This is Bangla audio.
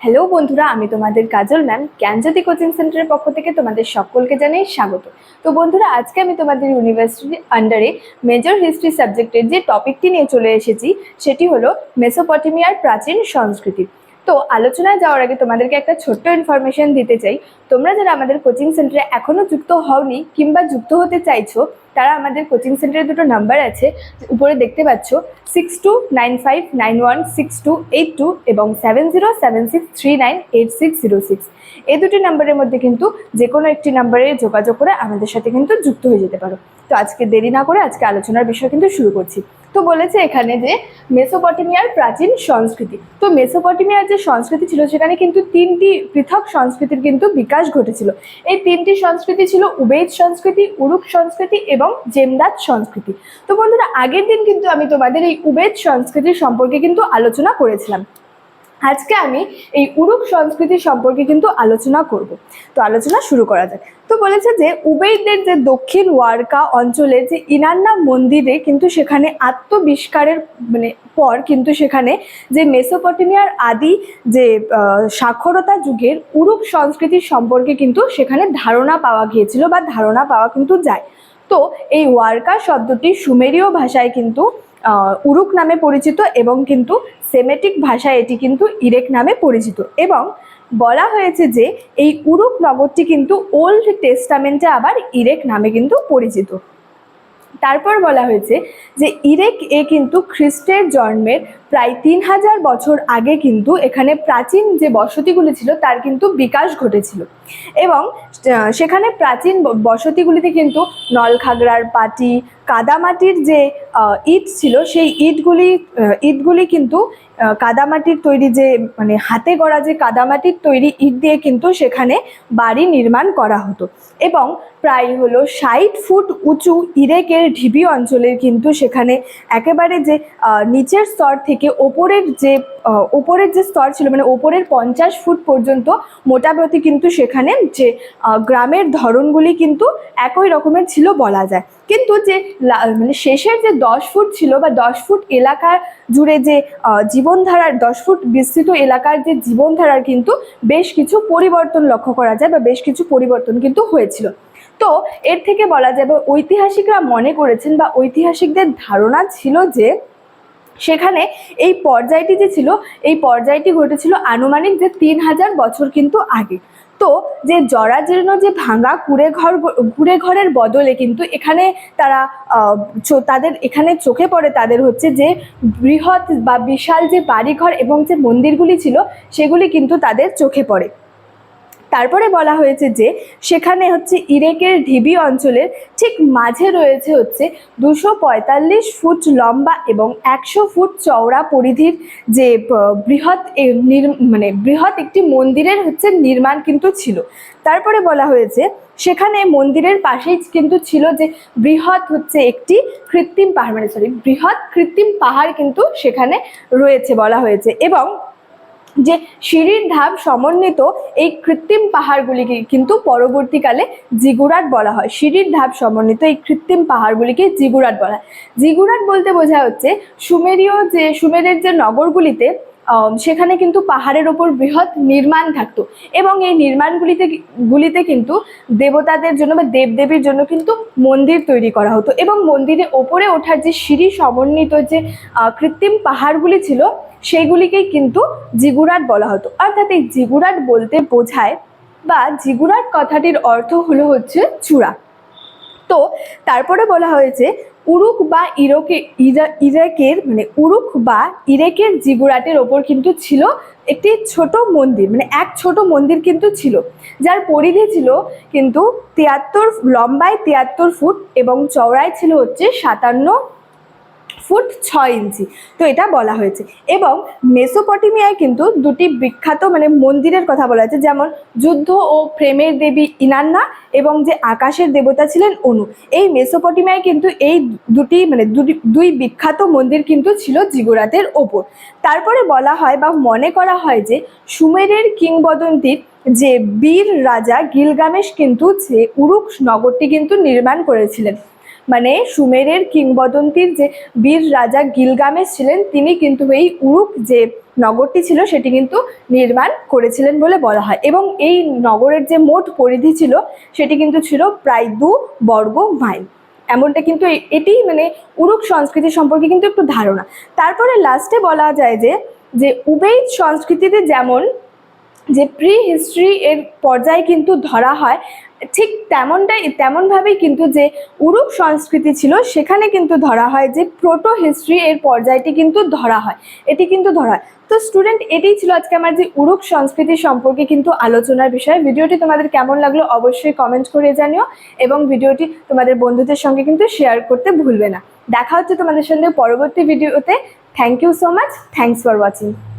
হ্যালো বন্ধুরা, আমি তোমাদের কাজল ম্যাম জ্ঞানজ্যোতি কোচিং সেন্টারের পক্ষ থেকে তোমাদের সকলকে জানাই স্বাগত। তো বন্ধুরা, আজকে আমি তোমাদের ইউনিভার্সিটির আন্ডারে মেজর হিস্ট্রি সাবজেক্টের যে টপিকটি নিয়ে চলে এসেছি সেটি হলো মেসোপটেমিয়ার প্রাচীন সংস্কৃতি। তো আলোচনায় যাওয়ার আগে তোমাদেরকে একটা ছোট্ট ইনফরমেশন দিতে চাই। তোমরা যারা আমাদের কোচিং সেন্টারে এখনো যুক্ত হওনি কিংবা যুক্ত হতে চাইছো, তারা আমাদের কোচিং সেন্টারে দুটো নাম্বার আছে, উপরে দেখতে পাচ্ছ 6295916282 এবং 7076398606। এই দুটি নাম্বারের মধ্যে কিন্তু যে কোনো একটি নাম্বারে যোগাযোগ করে আমাদের সাথে কিন্তু যুক্ত হয়ে যেতে পারো। তো আজকে দেরি না করে আজকে আলোচনার বিষয় কিন্তু শুরু করছি। তো বলেছে এখানে যে মেসোপটেমিয়ার প্রাচীন সংস্কৃতি। তো মেসোপটেমিয়ার যে সংস্কৃতি ছিল সেখানে কিন্তু তিনটি পৃথক সংস্কৃতির কিন্তু বিকাশ ঘটেছিল। এই তিনটি সংস্কৃতি ছিল উবেইদ সংস্কৃতি, উরুক সংস্কৃতি এবং জেমদাদ সংস্কৃতি। তো বন্ধুরা, আগের দিন কিন্তু আমি তোমাদের এই উবেইদ সংস্কৃতির সম্পর্কে কিন্তু আলোচনা করেছিলাম। আজকে আমি এই উরুক সংস্কৃতি সম্পর্কে কিন্তু আলোচনা করব। তো আলোচনা শুরু করা যাক। তো বলেছে যে উবেইদদের যে দক্ষিণ ওয়ারকা অঞ্চলের যে ইনান্না মন্দিরে কিন্তু সেখানে আত্মবিষ্কারের পর কিন্তু সেখানে যে মেসোপটেমিয়ার আদি যে সাক্ষরতা যুগের উরুক সংস্কৃতির সম্পর্কে কিন্তু সেখানে ধারণা পাওয়া গিয়েছিল বা ধারণা পাওয়া কিন্তু যায়। তো এই ওয়ারকা শব্দটি সুমেরীয় ভাষায় কিন্তু উরুক নামে পরিচিত এবং কিন্তু সেমেটিক ভাষায় এটি কিন্তু ইরেক নামে পরিচিত। এবং বলা হয়েছে যে এই উরুক নগরটি কিন্তু ওল্ড টেস্টামেন্টে আবার ইরেক নামে কিন্তু পরিচিত। তারপর বলা হয়েছে যে ইরেক কিন্তু খ্রিস্টের জন্মের প্রায় 3000 বছর আগে কিন্তু এখানে প্রাচীন যে বসতিগুলি ছিল তার কিন্তু বিকাশ ঘটেছিল। এবং সেখানে প্রাচীন বসতিগুলিতে কিন্তু নলখাগড়ার পাটি, কাদামাটির যে ইট ছিল সেই ইটগুলি কিন্তু কাদামাটির তৈরি যে হাতে গড়া যে কাদামাটির তৈরি ইট দিয়ে কিন্তু সেখানে বাড়ি নির্মাণ করা হতো। এবং প্রায় হলো 60 ফুট উঁচু ইরেকের ঢিবি অঞ্চলের কিন্তু সেখানে একেবারে যে নিচের স্তর থেকে ওপরের যে স্তর ছিল ওপরের 50 ফুট পর্যন্ত মোটামুটি কিন্তু সেখানে যে গ্রামের ধরনগুলি কিন্তু একই রকমের ছিল বলা যায়। কিন্তু যে শেষের যে 10 ফুট ছিল বা 10 ফুট এলাকার জুড়ে যে জীবনধারার 10 ফুট বিস্তৃত এলাকার যে জীবনধারার কিন্তু বেশ কিছু পরিবর্তন লক্ষ্য করা যায় বা বেশ কিছু পরিবর্তন কিন্তু হয়েছিল। তো এর থেকে বলা যাবে ঐতিহাসিকরা মনে করেছেন বা ঐতিহাসিকদের ধারণা ছিল যে সেখানে এই পর্যায়টি যে ছিল এই পর্যায়টি ঘটেছিল আনুমানিক যে 3000 বছর কিন্তু আগে। তো যে জরাজীর্ণ যে ভাঙা কুড়ে ঘরের বদলে কিন্তু এখানে তাদের এখানে চোখে পড়ে তাদের হচ্ছে যে বৃহৎ বা বিশাল যে বাড়িঘর এবং যে মন্দিরগুলি ছিল সেগুলি কিন্তু তাদের চোখে পড়ে। তারপরে বলা হয়েছে যে সেখানে হচ্ছে ইরেকের ঢিবি অঞ্চলের ঠিক মাঝে রয়েছে হচ্ছে 245 ফুট লম্বা এবং 100 ফুট চওড়া পরিধির যে বৃহৎ একটি মন্দিরের হচ্ছে নির্মাণ কিন্তু ছিল। তারপরে বলা হয়েছে সেখানে মন্দিরের পাশেই কিন্তু ছিল যে বৃহৎ কৃত্রিম পাহাড় কিন্তু সেখানে রয়েছে বলা হয়েছে। এবং যে সিঁড়ির ধাপ সমন্বিত এই কৃত্রিম পাহাড়গুলিকে কিন্তু পরবর্তীকালে জিগুরাট বলা হয়। সিঁড়ির ধাপ সমন্বিত এই কৃত্রিম পাহাড়গুলিকে জিগুরাট বলা হয়। জিগুরাট বলতে বোঝা হচ্ছে সুমেরের যে নগরগুলিতে সেখানে কিন্তু পাহাড়ের ওপর বৃহৎ নির্মাণ থাকতো এবং এই নির্মাণগুলিতে কিন্তু দেবতাদের জন্য বা দেবদেবীর জন্য কিন্তু মন্দির তৈরি করা হতো এবং মন্দিরের ওপরে ওঠার যে সিঁড়ি সমন্বিত যে কৃত্রিম পাহাড়গুলি ছিল সেইগুলিকেই কিন্তু জিগুরাট বলা হতো। অর্থাৎ এই জিগুরাট বলতে বোঝায় বা জিগুরাট কথাটির অর্থ হলো হচ্ছে চূড়া। তো তারপরে বলা হয়েছে উরুক বা ইরেকের জিগুরাটের ওপর কিন্তু ছিল একটি ছোট মন্দির, এক ছোট মন্দির কিন্তু ছিল যার পরিধি ছিল কিন্তু 73 লম্বায় 73 ফুট এবং চওড়ায় ছিল হচ্ছে 57 ফুট 6 ইঞ্চি। তো এটা বলা হয়েছে। এবং মেসোপটেমিয়ায় কিন্তু দুটি বিখ্যাত মন্দিরের কথা বলা হয়েছে, যেমন যুদ্ধ ও প্রেমের দেবী ইনান্না এবং যে আকাশের দেবতা ছিলেন অনু। এই মেসোপটেমিয়ায় কিন্তু এই দুই বিখ্যাত মন্দির কিন্তু ছিল জিগুরাটের ওপর। তারপরে বলা হয় বা মনে করা হয় যে সুমেরের কিংবদন্তির যে বীর রাজা গিলগামেশ কিন্তু যে উরুক নগরটি কিন্তু নির্মাণ করেছিলেন। মানে সুমেরের কিংবদন্তির যে বীর রাজা গিলগামেশ ছিলেন, তিনি কিন্তু এই উরুক যে নগরটি ছিল সেটি কিন্তু নির্মাণ করেছিলেন বলে বলা হয়। এবং এই নগরের যে মোট পরিধি ছিল সেটি কিন্তু ছিল প্রায় 2 বর্গ মাইল। এমনটা কিন্তু এটি মানে উরুক সংস্কৃতি সম্পর্কে কিন্তু একটু ধারণা। তারপরে লাস্টে বলা যায় যে উবেইদ সংস্কৃতিতে যেমন যে প্রি হিস্ট্রি এর পর্যায়ে কিন্তু ধরা হয়, ঠিক তেমনভাবেই কিন্তু যে উরুক সংস্কৃতি ছিল সেখানে কিন্তু ধরা হয় যে প্রোটো হিস্ট্রি এর পর্যায়টি কিন্তু ধরা হয়, এটি কিন্তু ধরা হয়। তো স্টুডেন্ট, এটাই ছিল আজকে আমার যে উরুক সংস্কৃতি সম্পর্কে কিন্তু আলোচনার বিষয়। ভিডিওটি তোমাদের কেমন লাগলো অবশ্যই কমেন্ট করে জানিও, এবং ভিডিওটি তোমাদের বন্ধুদের সঙ্গে কিন্তু শেয়ার করতে ভুলবে না। দেখা হচ্ছে তোমাদের সঙ্গে পরবর্তী ভিডিওতে। Thank you so much, thanks for watching.